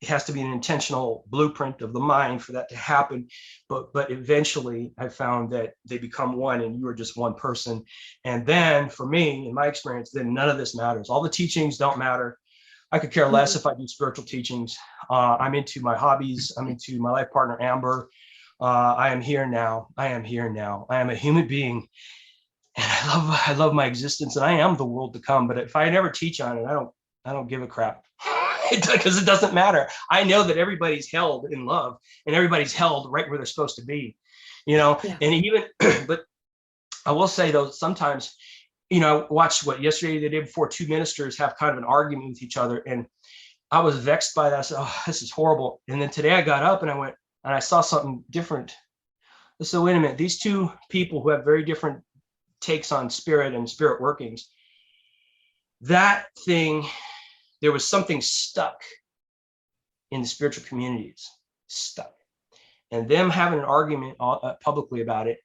[SPEAKER 1] it has to be an intentional blueprint of the mind for that to happen. But eventually I found that they become one, and you are just one person. And then for me, in my experience, then none of this matters. All the teachings don't matter. I could care less if I do spiritual teachings. I'm into my hobbies. I'm into my life partner, Amber. I am here now. I am here now. I am a human being. And I love my existence, and I am the world to come. But if I never teach on it, I don't give a crap, because it doesn't matter. I know that everybody's held in love, and everybody's held right where they're supposed to be, Yeah. And even, but I will say though, sometimes, I watched yesterday, the day before, two ministers have kind of an argument with each other, and I was vexed by that. I said, oh, this is horrible. And then today I got up and I went and I saw something different. So wait a minute, these two people who have very different takes on spirit and spirit workings, that thing, there was something stuck in the spiritual communities, stuck. And them having an argument publicly about it,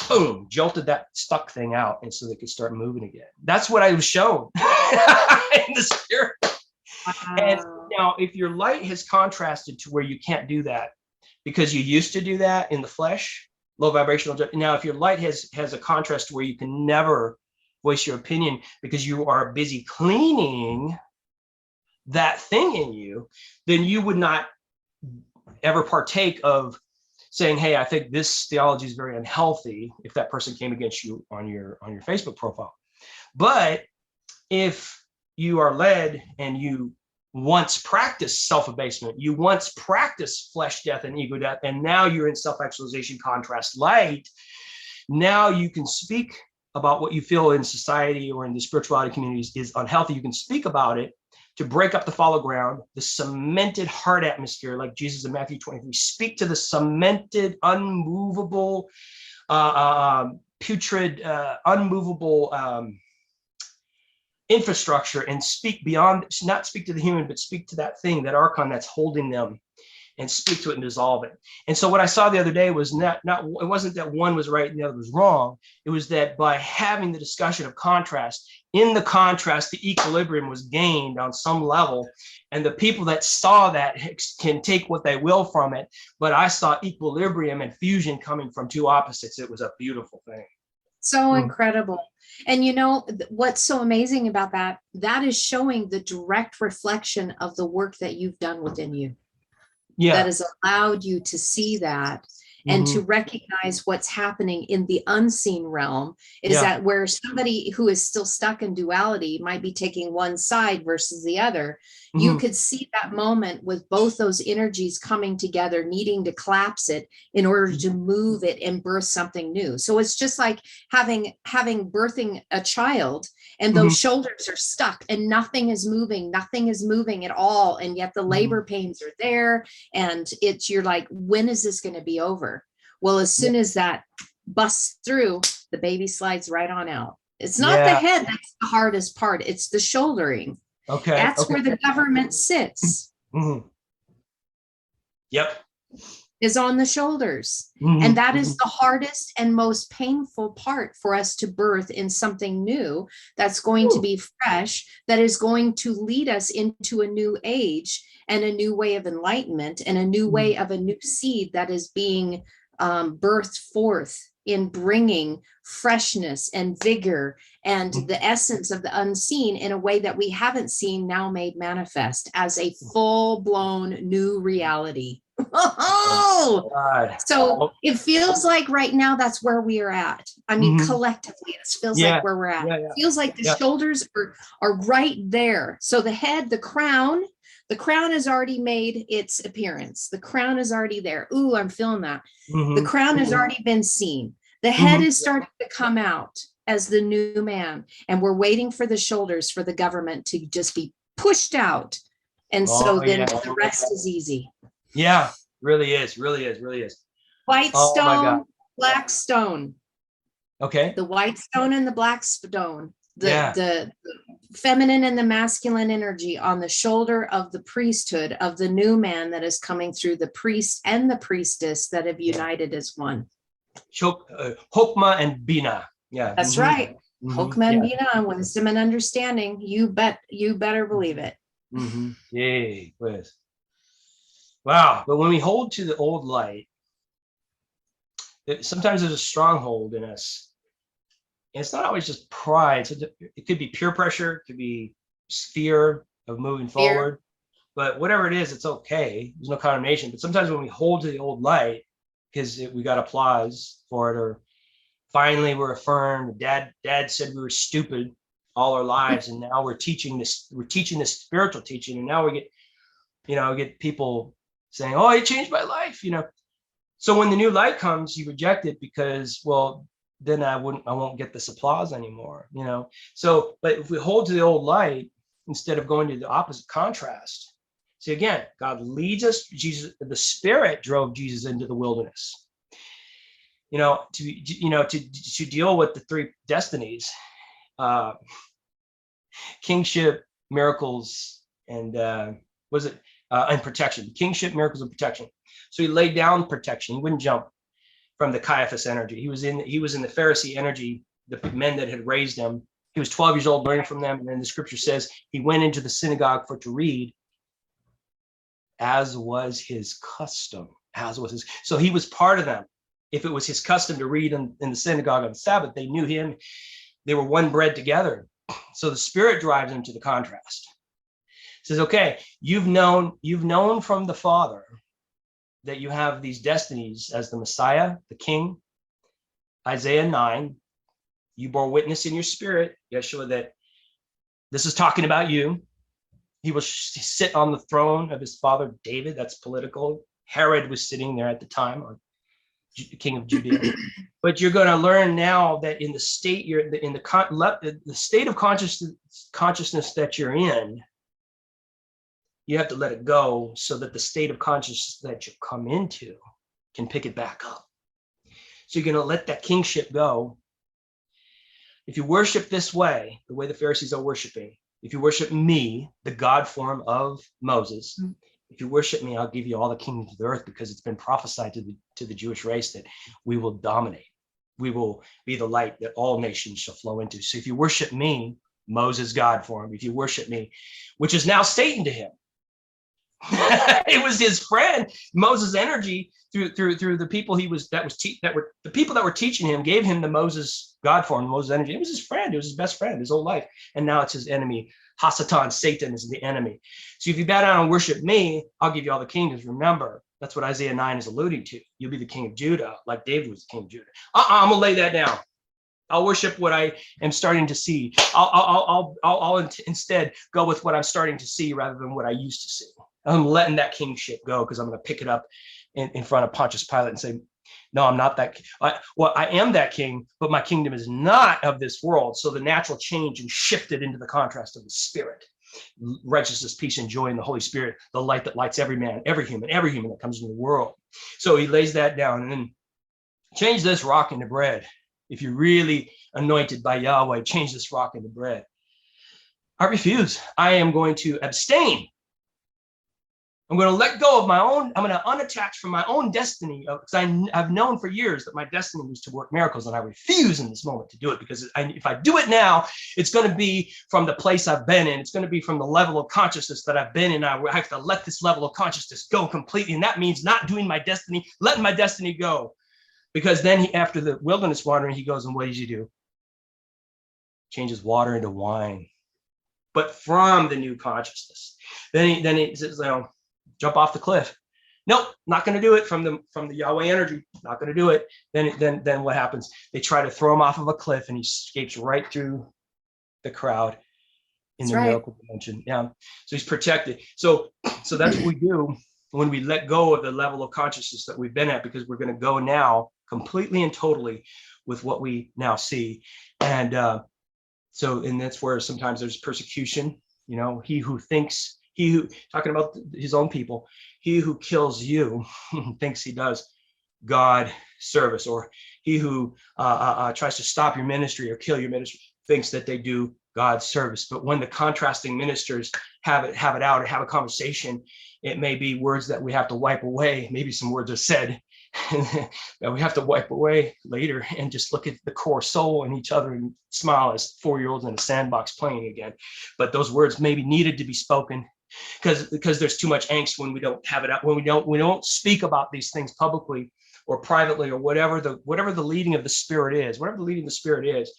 [SPEAKER 1] boom, jolted that stuck thing out, and so they could start moving again. That's what I was shown in the spirit. Wow. And now, if your light has contrasted to where you can't do that because you used to do that in the flesh, low vibrational. Now, if your light has a contrast to where you can never voice your opinion because you are busy cleaning that thing in you, then you would not ever partake of saying, hey, I think this theology is very unhealthy, if that person came against you on your Facebook profile. But if you are led and you once practiced self-abasement, you once practiced flesh death and ego death, and now you're in self-actualization contrast light, now you can speak about what you feel in society or in the spirituality communities is unhealthy. You can speak about it to break up the fallow ground, the cemented heart atmosphere, like Jesus in Matthew 23. Speak to the cemented, unmovable, putrid, unmovable infrastructure, and speak beyond, not speak to the human, but speak to that thing, that archon that's holding them, and speak to it and dissolve it. And so what I saw the other day was not it wasn't that one was right and the other was wrong. It was that by having the discussion of contrast, in the contrast, the equilibrium was gained on some level. And the people that saw that can take what they will from it. But I saw equilibrium and fusion coming from two opposites. It was a beautiful thing.
[SPEAKER 2] So incredible. And what's so amazing about that is showing the direct reflection of the work that you've done within you. Yeah. That has allowed you to see that and to recognize what's happening in the unseen realm is that where somebody who is still stuck in duality might be taking one side versus the other. You could see that moment with both those energies coming together, needing to collapse it in order to move it and birth something new. So it's just like having birthing a child, and those shoulders are stuck and nothing is moving at all. And yet the labor pains are there, and you're like, when is this going to be over? Well, as soon as that busts through, the baby slides right on out. It's not the head that's the hardest part. It's the shouldering. Okay. That's where the government sits. Yep. Is on the shoulders. And that is the hardest and most painful part for us to birth in something new that's going to be fresh, that is going to lead us into a new age and a new way of enlightenment and a new way of a new seed that is being birthed forth in bringing freshness and vigor and the essence of the unseen in a way that we haven't seen, now made manifest as a full-blown new reality. So it feels like right now that's where we are at. I mean, collectively, it feels like where we're at. It feels like the shoulders are right there. So the head, the crown has already made its appearance. The crown is already there. Ooh, I'm feeling that. The crown has already been seen. The head is starting to come out as the new man. And we're waiting for the shoulders for the government to just be pushed out. And then the rest is easy.
[SPEAKER 1] Yeah, really is.
[SPEAKER 2] White stone, black stone.
[SPEAKER 1] Okay.
[SPEAKER 2] The white stone and the black stone. The feminine and the masculine energy on the shoulder of the priesthood of the new man that is coming through, the priest and the priestess that have united as one.
[SPEAKER 1] Chokmah and Bina. Yeah.
[SPEAKER 2] That's right. Chokmah and Bina, wisdom and understanding. You better believe it.
[SPEAKER 1] Yay, pues. Wow. But when we hold to the old light, sometimes there's a stronghold in us. And it's not always just pride. So it could be peer pressure, it could be fear of moving forward. But whatever it is, it's okay. There's no condemnation. But sometimes when we hold to the old light, because we got applause for it, or finally we're affirmed. Dad said we were stupid all our lives, and now we're teaching this spiritual teaching, and now we get people saying, "Oh, it changed my life," So when the new light comes, you reject it because, well, then I won't get this applause anymore, So, but if we hold to the old light instead of going to the opposite contrast, see, again, God leads us. The Spirit drove Jesus into the wilderness, to deal with the three destinies, kingship, miracles, and and protection. Kingship, miracles, and protection. So he laid down protection. He wouldn't jump from the Caiaphas energy. He was in the Pharisee energy, the men that had raised him. He was 12 years old, learning from them. And then the scripture says he went into the synagogue to read, as was his custom. So he was part of them. If it was his custom to read in the synagogue on Sabbath, they knew him. They were one bread together. So the Spirit drives him to the contrast. It says, okay, you've known from the Father that you have these destinies as the Messiah, the King. Isaiah 9, you bore witness in your spirit, Yeshua, that this is talking about you. He will sit on the throne of his father David. That's political. Herod was sitting there at the time, king of Judea. But you're going to learn now that in the state the state of consciousness that you're in, you have to let it go so that the state of consciousness that you come into can pick it back up. So you're going to let that kingship go. If you worship this way, the way the Pharisees are worshiping, if you worship me, the God form of Moses, if you worship me, I'll give you all the kingdoms of the earth, because it's been prophesied to the Jewish race that we will dominate. We will be the light that all nations shall flow into. So if you worship me, Moses, God form, if you worship me, which is now Satan to him, it was his friend, Moses' energy through the people the people that were teaching him gave him the Moses God form, Moses energy. It was his friend, it was his best friend, his whole life, and now it's his enemy. Hasatan, Satan is the enemy. So if you bow down and worship me, I'll give you all the kingdoms. Remember, that's what Isaiah 9 is alluding to. You'll be the king of Judah, like David was the king of Judah. I'm gonna lay that down. I'll worship what I am starting to see. I'll instead go with what I'm starting to see rather than what I used to see. I'm letting that kingship go because I'm going to pick it up in front of Pontius Pilate and say, no, I'm not that. I am that king, but my kingdom is not of this world. So the natural change and shifted into the contrast of the Spirit. Righteousness, peace, and joy in the Holy Spirit, the light that lights every man, every human that comes into the world. So he lays that down and then change this rock into bread. If you're really anointed by Yahweh, change this rock into bread. I refuse. I am going to abstain. I'm going to let go of my own. I'm going to unattach from my own destiny, because I've known for years that my destiny was to work miracles, and I refuse in this moment to do it, because if I do it now, it's going to be from the place I've been in. It's going to be from the level of consciousness that I've been in. I have to let this level of consciousness go completely, and that means not doing my destiny, letting my destiny go. Because then after the wilderness wandering, he goes, and what does he do? Changes water into wine, but from the new consciousness. Then he says, jump off the cliff. Nope, not going to do it from the Yahweh energy. Not going to do it. Then what happens? They try to throw him off of a cliff, and he escapes right through the crowd in the miracle dimension. Yeah, so he's protected. So that's what we do when we let go of the level of consciousness that we've been at, because we're going to go now completely and totally with what we now see. And and that's where sometimes there's persecution. Talking about his own people, he who kills you thinks he does God service, or he who tries to stop your ministry or kill your ministry thinks that they do God's service. But when the contrasting ministers have it out or have a conversation, it may be words that we have to wipe away. Maybe some words are said that we have to wipe away later, and just look at the core soul and each other and smile as 4-year-olds in a sandbox playing again. But those words maybe needed to be spoken because there's too much angst when we don't have it out, when we don't speak about these things publicly or privately or whatever the leading of the Spirit is, whatever the leading of the Spirit is.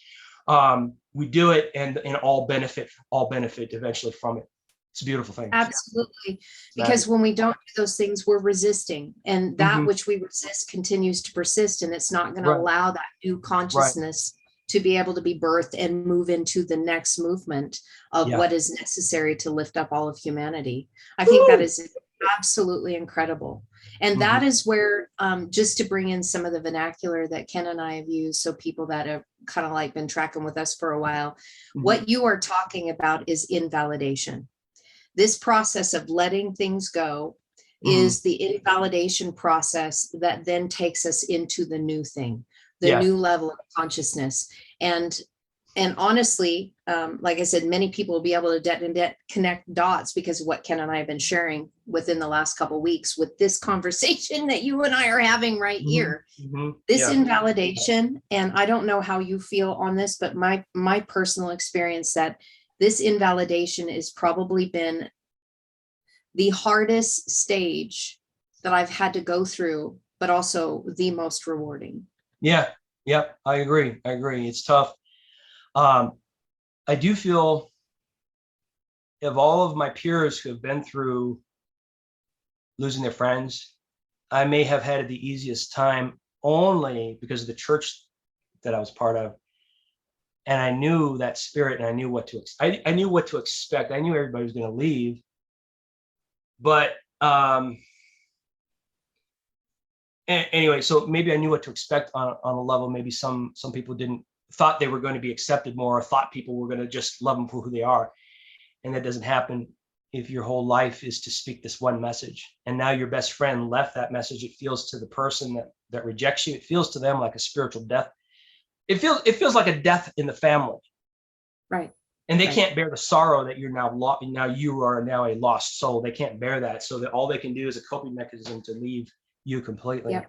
[SPEAKER 1] We do it and all benefit eventually from it. It's a beautiful thing.
[SPEAKER 2] Absolutely. Because when we don't do those things, we're resisting, and that which we resist continues to persist, and it's not going to allow that new consciousness to be able to be birthed and move into the next movement of what is necessary to lift up all of humanity. I think that is absolutely incredible. And that is where, just to bring in some of the vernacular that Ken and I have used, so people that have kind of like been tracking with us for a while, what you are talking about is invalidation. This process of letting things go is the invalidation process that then takes us into the new thing, the new level of consciousness. And honestly, like I said, many people will be able to connect dots because of what Ken and I have been sharing within the last couple of weeks with this conversation that you and I are having right here. This invalidation, and I don't know how you feel on this, but my personal experience that this invalidation has probably been the hardest stage that I've had to go through, but also the most rewarding.
[SPEAKER 1] Yeah, I agree. It's tough. I do feel of all of my peers who have been through losing their friends, I may have had the easiest time only because of the church that I was part of. And I knew that spirit, and I knew what to I knew what to expect. I knew everybody was going to leave, but anyway, so maybe I knew what to expect on a level. Maybe some people thought they were going to be accepted more, or thought people were going to just love them for who they are, and that doesn't happen if your whole life is to speak this one message. And now your best friend left that message. It feels to the person that rejects you, it feels to them like a spiritual death. It feels like a death in the family.
[SPEAKER 2] Right.
[SPEAKER 1] And they can't bear the sorrow that you're now you are now a lost soul. They can't bear that. So that all they can do is a coping mechanism to leave you completely.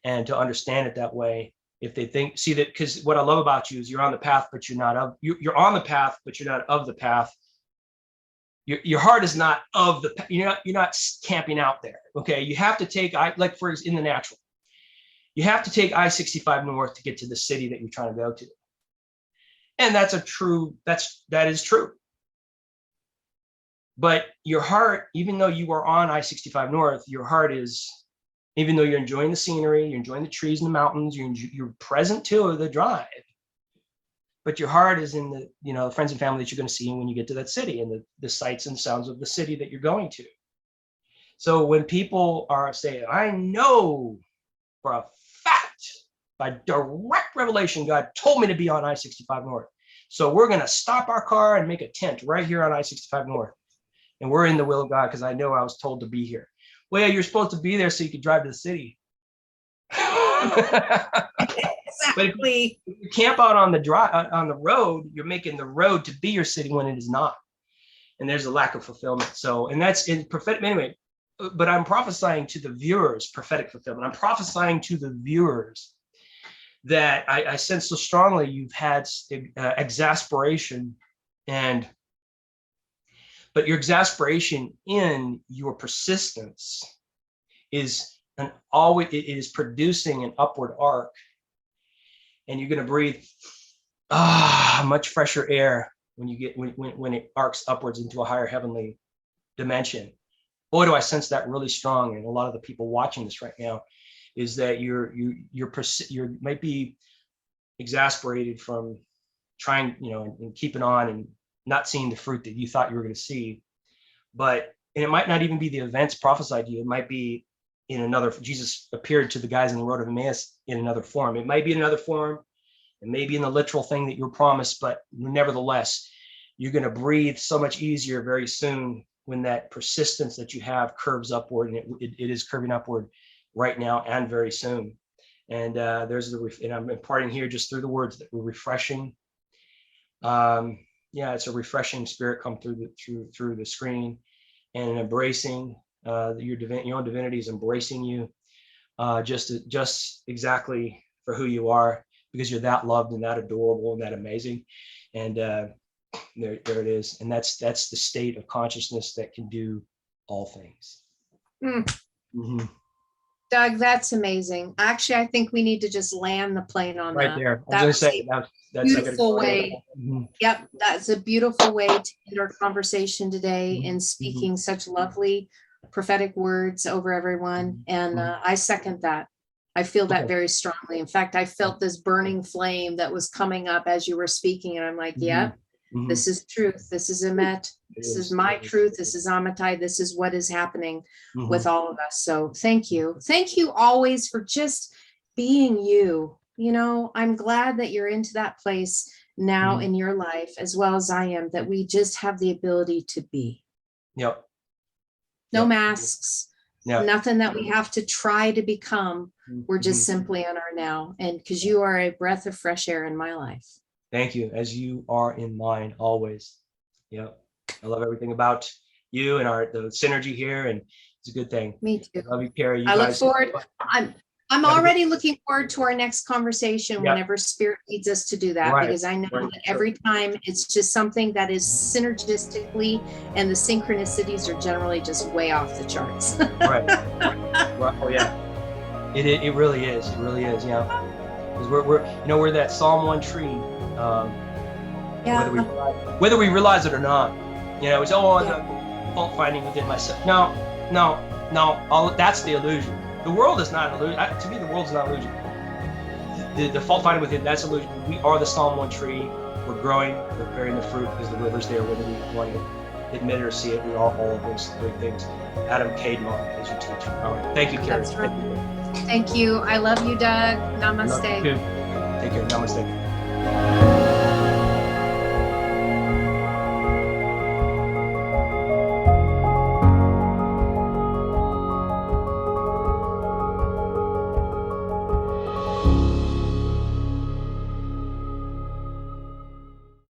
[SPEAKER 1] And to understand it that way. If they see that, because what I love about you is you're on the path, but you're not you're on the path, but you're not of the path. Your heart is not of the, you're not camping out there. Okay. You have to take, in the natural, you have to take I-65 north to get to the city that you're trying to go to. And that is true. But your heart, even though you are on I-65 north, your heart is, even though you're enjoying the scenery, you're enjoying the trees and the mountains, you're present to the drive, but your heart is in the friends and family that you're going to see when you get to that city, and the sights and sounds of the city that you're going to. So when people are saying, I know for a fact, by direct revelation, God told me to be on I-65 north. So we're going to stop our car and make a tent right here on I-65 north. And we're in the will of God because I know I was told to be here. Well, yeah, you're supposed to be there so you could drive to the city.
[SPEAKER 2] Exactly.
[SPEAKER 1] But if you camp out on the road, you're making the road to be your city when it is not. And there's a lack of fulfillment. So, and that's in prophetic, anyway, but I'm prophesying to the viewers, prophetic fulfillment. I'm prophesying to the viewers that I sense so strongly you've had exasperation, but your exasperation in your persistence is it is producing an upward arc, and you're going to breathe much fresher air when it arcs upwards into a higher heavenly dimension. Boy, do I sense that really strong. And a lot of the people watching this right now is that you might be exasperated from trying, and keeping on and not seeing the fruit that you thought you were going to see. And it might not even be the events prophesied to you. It might be Jesus appeared to the guys on the road of Emmaus in another form. It might be in another form. It may be in the literal thing that you were promised, but nevertheless, you're going to breathe so much easier very soon when that persistence that you have curves upward, and it is curving upward right now and very soon. And and I'm imparting here just through the words that we're refreshing. It's a refreshing spirit come through the screen, and an embracing. Your own divinity is embracing you, just exactly for who you are, because you're that loved and that adorable and that amazing. And There it is. And that's the state of consciousness that can do all things.
[SPEAKER 2] Mm. Doug, that's amazing. Actually, I think we need to just land the plane on
[SPEAKER 1] Right
[SPEAKER 2] that.
[SPEAKER 1] there.
[SPEAKER 2] That was a
[SPEAKER 1] That's
[SPEAKER 2] beautiful way. Yep, that's a beautiful way to end our conversation today in speaking such lovely prophetic words over everyone. And I second that. I feel that very strongly. In fact, I felt this burning flame that was coming up as you were speaking. And I'm like, yep, this is truth. This is Emet. This is my truth. This is Amitai. This is what is happening with all of us. So thank you. Thank you always for just being you. You know, I'm glad that you're into that place now in your life, as well as I am, that we just have the ability to be.
[SPEAKER 1] Yep.
[SPEAKER 2] No masks, nothing that we have to try to become. We're just simply on our now. And because you are a breath of fresh air in my life.
[SPEAKER 1] Thank you, as you are in mine always. Yep. I love everything about you and the synergy here, and it's a good thing.
[SPEAKER 2] Me too.
[SPEAKER 1] I love you, Carrie.
[SPEAKER 2] I look forward. I'm already looking forward to our next conversation whenever Spirit leads us to do that, because I know that every time it's just something that is synergistically, and the synchronicities are generally just way off the charts.
[SPEAKER 1] Right. Oh yeah. It really is. It really is. Yeah. Because we're that Psalm 1 tree. Whether we realize it or not, it's the fault finding within myself. No, that's the illusion. The world is not an illusion. To me, the world's not an illusion. The fault finding within, that's illusion. We are the Psalm 1 tree. We're growing. We're bearing the fruit because the river's there, whether we want to admit it or see it. We are all of those three things. Adam Caedmon, as your teacher. All right. Thank you, Carrie.
[SPEAKER 2] That's right. Thank you. I love you, Doug. Namaste.
[SPEAKER 1] Love you too. Take care. Namaste.